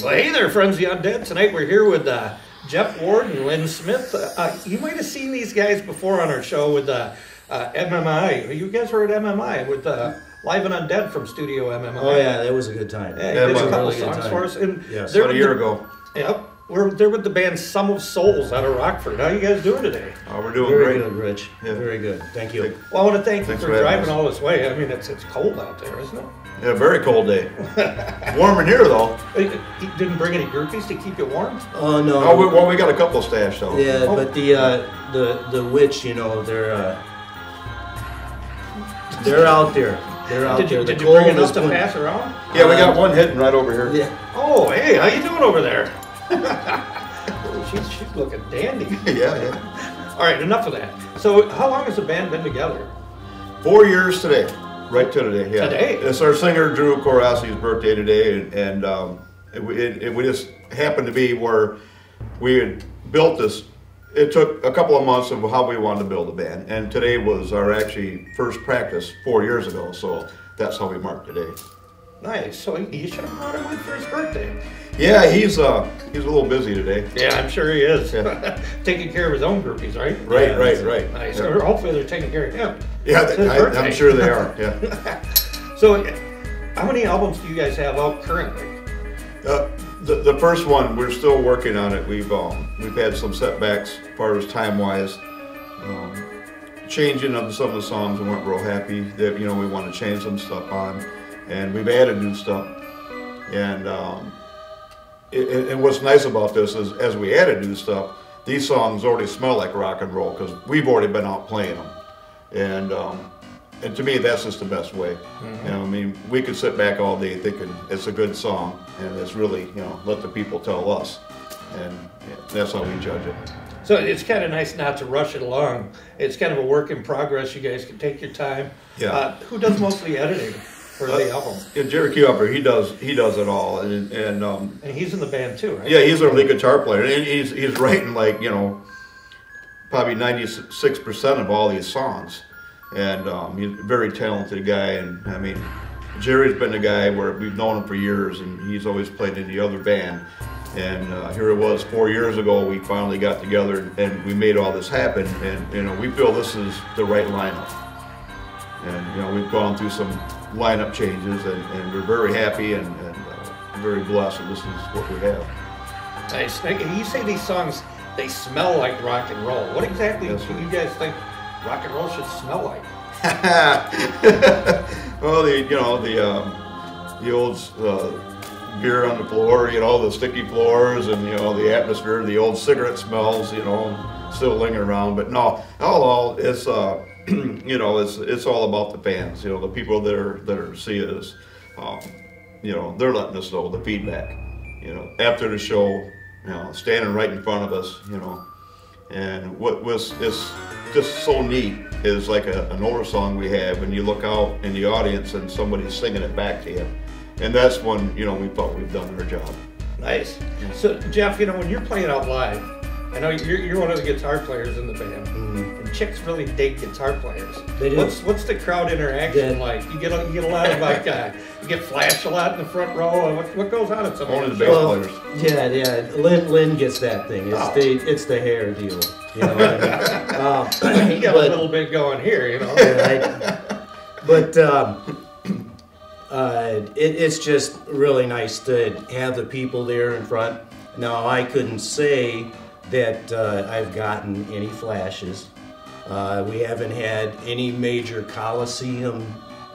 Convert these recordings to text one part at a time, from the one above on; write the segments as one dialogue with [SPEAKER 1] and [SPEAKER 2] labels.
[SPEAKER 1] Well, hey there, friends of the Undead. Tonight we're here with Jeff Ward and Lynn Smith. You might have seen these guys before on our show with MMI. You guys were at MMI with Live and Undead from Studio MMI.
[SPEAKER 2] Oh yeah, that was a good time.
[SPEAKER 1] Yeah, you did a couple songs for us. And
[SPEAKER 2] yes,
[SPEAKER 3] about a year ago.
[SPEAKER 1] Yep. They're with the band Sum of Souls out of Rockford. How you guys doing today?
[SPEAKER 3] Oh, we're doing
[SPEAKER 2] very
[SPEAKER 3] great.
[SPEAKER 2] good, Rich. Yeah. Very good. Thank you.
[SPEAKER 1] Well, I want to thank you
[SPEAKER 3] Thanks
[SPEAKER 1] for
[SPEAKER 3] for
[SPEAKER 1] driving
[SPEAKER 3] us.
[SPEAKER 1] all this way. I mean, it's cold out there, isn't it?
[SPEAKER 3] Yeah, very cold day. Warm in here though.
[SPEAKER 1] You didn't bring any groupies to keep you warm?
[SPEAKER 2] Oh no.
[SPEAKER 3] Oh, we got a couple stashed though.
[SPEAKER 2] Yeah, but the witch, you know, they're out there. They're out there.
[SPEAKER 1] Did you bring enough to pass around?
[SPEAKER 3] Yeah, we got one hitting right over here.
[SPEAKER 2] Yeah.
[SPEAKER 1] Oh, hey, how you doing over there? She's looking dandy.
[SPEAKER 3] Yeah.
[SPEAKER 1] All right, enough of that. So, how long has the band been together?
[SPEAKER 3] 4 years today. Right to today. Yeah.
[SPEAKER 1] Today?
[SPEAKER 3] It's our singer Drew Corasi's birthday today, and we just happened to be where we had built this. It took a couple of months of how we wanted to build a band, and today was our actually first practice 4 years ago. So that's how we marked today.
[SPEAKER 1] Nice. So you should have brought him in for his birthday.
[SPEAKER 3] Yeah, he's a little busy today.
[SPEAKER 1] Yeah, I'm sure he is.
[SPEAKER 3] Yeah.
[SPEAKER 1] Taking care of his own groupies, right?
[SPEAKER 3] Right.
[SPEAKER 1] Nice.
[SPEAKER 3] Yeah.
[SPEAKER 1] Or hopefully they're taking care of him.
[SPEAKER 3] Yeah,
[SPEAKER 1] It's his birthday.
[SPEAKER 3] I'm sure they are. Yeah.
[SPEAKER 1] So, how many albums do you guys have out currently?
[SPEAKER 3] The first one, we're still working on it. We've had some setbacks as far as time-wise. Changing of some of the songs, we weren't real happy that we want to change some stuff on, and we've added new stuff. And and what's nice about this is, as we added new stuff, these songs already smell like rock and roll because we've already been out playing them. And to me, that's just the best way.
[SPEAKER 1] Mm-hmm.
[SPEAKER 3] I mean, we could sit back all day thinking it's a good song, and it's really, let the people tell us, and that's how we judge it.
[SPEAKER 1] So it's kind of nice not to rush it along. It's kind of a work in progress. You guys can take your time.
[SPEAKER 3] Yeah.
[SPEAKER 1] Who does most of the editing for the album?
[SPEAKER 3] Yeah, Jerry Keuper, he does it all, and
[SPEAKER 1] he's in the band too, right?
[SPEAKER 3] yeah, he's our lead guitar player, and he's writing like probably 96% of all these songs. And he's a very talented guy, and I mean, Jerry's been a guy where we've known him for years, and he's always played in the other band. And here it was 4 years ago, we finally got together and we made all this happen, and we feel this is the right lineup. And we've gone through some lineup changes, and we're very happy and very blessed that this is what we have.
[SPEAKER 1] Nice. You say these songs, they smell like rock and roll. What exactly do you guys think rock and roll should smell like?
[SPEAKER 3] Well, the old beer on the floor, the sticky floors, and the atmosphere, the old cigarette smells, still lingering around. But no, all it's it's all about the fans. The people that are seeing us. They're letting us know the feedback. After the show, standing right in front of us. And what was just so neat is like an older song we have, and you look out in the audience and somebody's singing it back to you. And that's when, we felt we've done our job.
[SPEAKER 1] Nice. So, Jeff, when you're playing out live, I know you're one of the guitar players in the band, and chicks really dig guitar players.
[SPEAKER 2] They do.
[SPEAKER 1] What's the crowd interaction like? You get a lot of like, you get flashed a lot in the front row. What goes on at some
[SPEAKER 3] Only
[SPEAKER 1] of
[SPEAKER 3] the bass players.
[SPEAKER 2] Yeah. Lynn gets that thing. It's the hair deal. You know what I mean?
[SPEAKER 1] You got a little bit going here,
[SPEAKER 2] But it's just really nice to have the people there in front. Now, I couldn't say that I've gotten any flashes. We haven't had any major Coliseum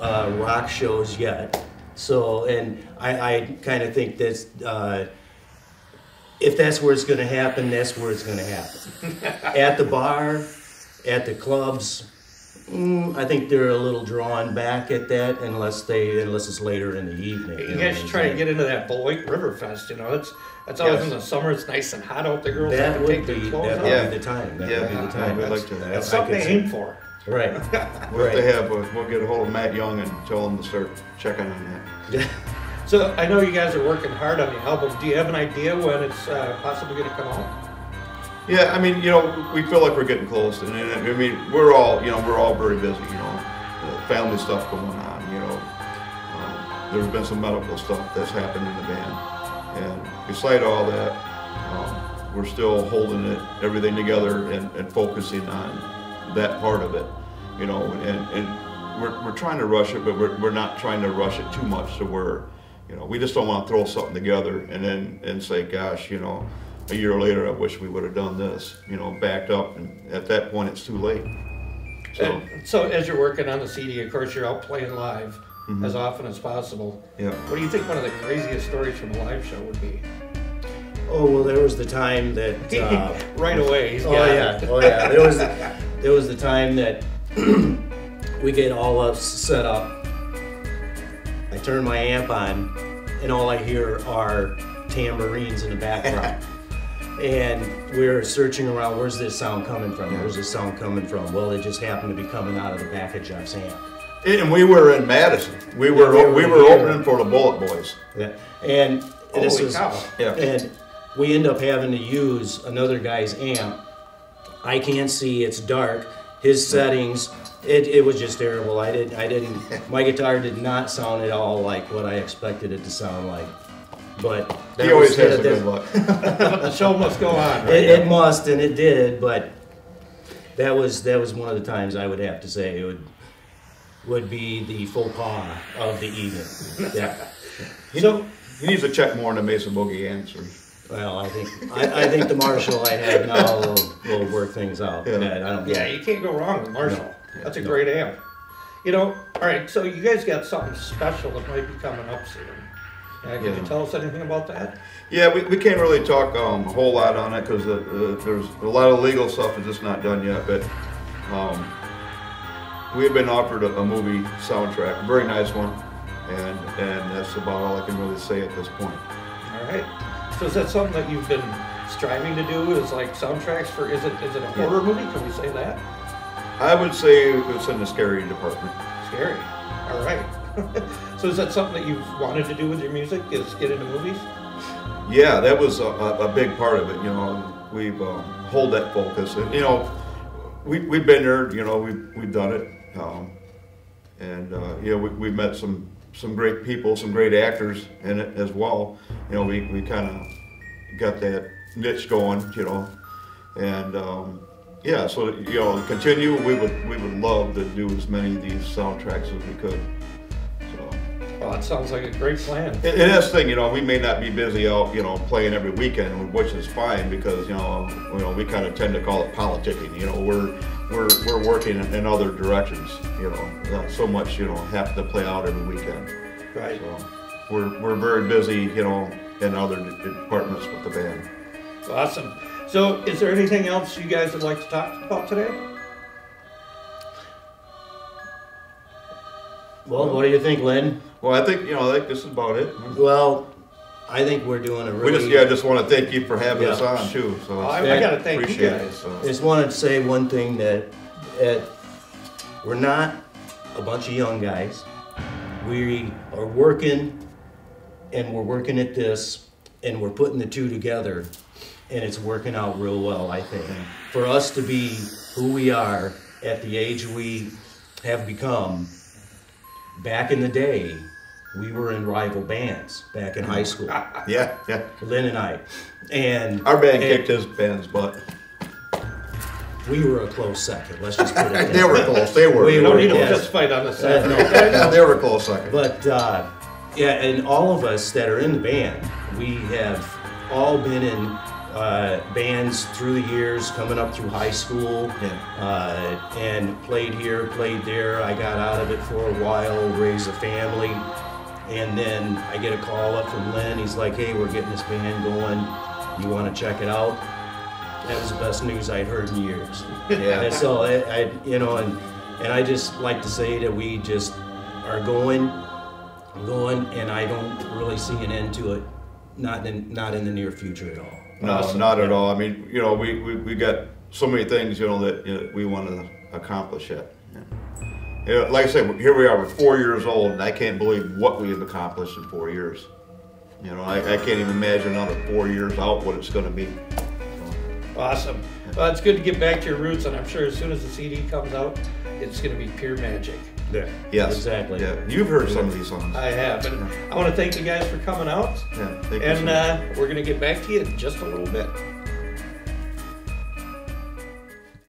[SPEAKER 2] rock shows yet. So, and I kind of think that's, if that's where it's going to happen, that's where it's going to happen. At the bar, at the clubs, I think they're a little drawn back at that unless it's later in the evening.
[SPEAKER 1] You guys should try to get into that Beloit River Fest. That's always in the summer. It's nice and hot out. The girls have to take their clothes off.
[SPEAKER 2] That would be the time. That would be the time.
[SPEAKER 3] We'd like to.
[SPEAKER 1] That's something to aim for.
[SPEAKER 2] Right.
[SPEAKER 3] We'll get a hold of Matt Young and tell him to start checking on that.
[SPEAKER 1] So I know you guys are working hard on the album. Do you have an idea when it's possibly going to come out?
[SPEAKER 3] Yeah, I mean, we feel like we're getting close, and I mean, we're all very busy, family stuff going on, there's been some medical stuff that's happened in the band, and beside all that, we're still holding everything together and focusing on that part of it, you know, and we're trying to rush it, but we're not trying to rush it too much to where, you know, we just don't want to throw something together and say, gosh, you know, a year later, I wish we would have done this, you know, backed up, and at that point, it's too late.
[SPEAKER 1] So as you're working on the CD, of course, you're out playing live as often as possible.
[SPEAKER 3] Yeah.
[SPEAKER 1] What do you think one of the craziest stories from a live show would be?
[SPEAKER 2] Oh, well, there was the time that
[SPEAKER 1] right away.
[SPEAKER 2] Oh yeah. There was the time that we get all up set up. I turn my amp on, and all I hear are tambourines in the background. And we're searching around, where's this sound coming from? Where's this sound coming from? Well, it just happened to be coming out of the back of Jeff's amp.
[SPEAKER 3] And we were in Madison. We were opening for the Bullet Boys.
[SPEAKER 2] Yeah. And this
[SPEAKER 1] Holy
[SPEAKER 2] was,
[SPEAKER 1] cow.
[SPEAKER 3] Yeah.
[SPEAKER 2] and we end up having to use another guy's amp. I can't see, it's dark. His settings, it was just terrible. My guitar did not sound at all like what I expected it to sound like. But
[SPEAKER 3] He always has a good luck.
[SPEAKER 1] But the show must go on, right?
[SPEAKER 2] it must, and it did, but that was one of the times I would have to say it would be the faux pas of the evening. Yeah.
[SPEAKER 1] So
[SPEAKER 3] He needs to check more on the Mason Boogie answers.
[SPEAKER 2] Well, I think the Marshall I have now will work things out.
[SPEAKER 3] Yeah.
[SPEAKER 1] yeah, you can't go wrong with Marshall. That's a great amp. You know, all right, so you guys got something special that might be coming up soon. Can you tell us anything about that?
[SPEAKER 3] Yeah, we can't really talk a whole lot on it because there's a lot of legal stuff that's just not done yet. But we have been offered a movie soundtrack, a very nice one, and that's about all I can really say at this point.
[SPEAKER 1] All right. So is that something that you've been striving to do? Is like soundtracks for? Is it a horror movie? Can we say that?
[SPEAKER 3] I would say it's in the scary department.
[SPEAKER 1] Scary. All right. So is that something that you've wanted to do with your music? Is get into movies?
[SPEAKER 3] Yeah, that was a big part of it. You know, we've hold that focus, and you know, we've been there. You know, we've done it, and you know, we met some great people, some great actors in it as well. You know, we kind of got that niche going. You know, and yeah, so you know, to continue, we would love to do as many of these soundtracks as we could.
[SPEAKER 1] Oh, it sounds like a great plan.
[SPEAKER 3] And that's the thing, you know, we may not be busy out, you know, playing every weekend, which is fine because, you know, we kind of tend to call it politicking. You know, we're working in other directions. You know, not so much, you know, have to play out every weekend.
[SPEAKER 1] Right.
[SPEAKER 3] So we're very busy, you know, in other departments with the band.
[SPEAKER 1] Awesome. So, is there anything else you guys would like to talk about today?
[SPEAKER 2] Well, what do you think, Lynn?
[SPEAKER 3] Well, I think, you know, this is about it.
[SPEAKER 2] Well, I think we're doing a really...
[SPEAKER 3] I just want to thank you for having us on, too. So
[SPEAKER 1] I got to thank you
[SPEAKER 3] appreciate
[SPEAKER 1] guys.
[SPEAKER 3] it. So.
[SPEAKER 2] I just wanted to say one thing that we're not a bunch of young guys. We are working, and we're working at this, and we're putting the two together, and it's working out real well, I think. For us to be who we are at the age we have become, back in the day, we were in rival bands back in high school.
[SPEAKER 3] Yeah.
[SPEAKER 2] Lynn and I. And
[SPEAKER 3] our band kicked his band's butt.
[SPEAKER 2] We were a close second. Let's just put it that way.
[SPEAKER 3] They were close. They were.
[SPEAKER 1] We don't need a
[SPEAKER 2] yes.
[SPEAKER 1] fist fight on the set.
[SPEAKER 2] No.
[SPEAKER 3] They were a close second.
[SPEAKER 2] But, yeah, and all of us that are in the band, we have all been in bands through the years, coming up through high school, and played here, played there. I got out of it for a while, raised a family, and then I get a call up from Lynn. He's like, hey, we're getting this band going. You want to check it out? That was the best news I'd heard in years.
[SPEAKER 3] Yeah.
[SPEAKER 2] And so, you know, and I just like to say that we just are going, and I don't really see an end to it, not in the near future at all.
[SPEAKER 3] No, not at all. I mean, you know, we got so many things, you know, that we want to accomplish yet. You know, like I said, here we are, we're 4 years old, and I can't believe what we have accomplished in 4 years. You know, I can't even imagine another 4 years out what it's going to be. So.
[SPEAKER 1] Awesome. Well, it's good to get back to your roots, and I'm sure as soon as the CD comes out, it's going to be pure magic.
[SPEAKER 2] Yeah,
[SPEAKER 3] Yes.
[SPEAKER 2] exactly.
[SPEAKER 3] Yeah. You've heard some of these songs.
[SPEAKER 1] I have. And I want to thank you guys for coming out.
[SPEAKER 3] Yeah. Thank you so much.
[SPEAKER 1] And we're going to get back to you in just a little bit.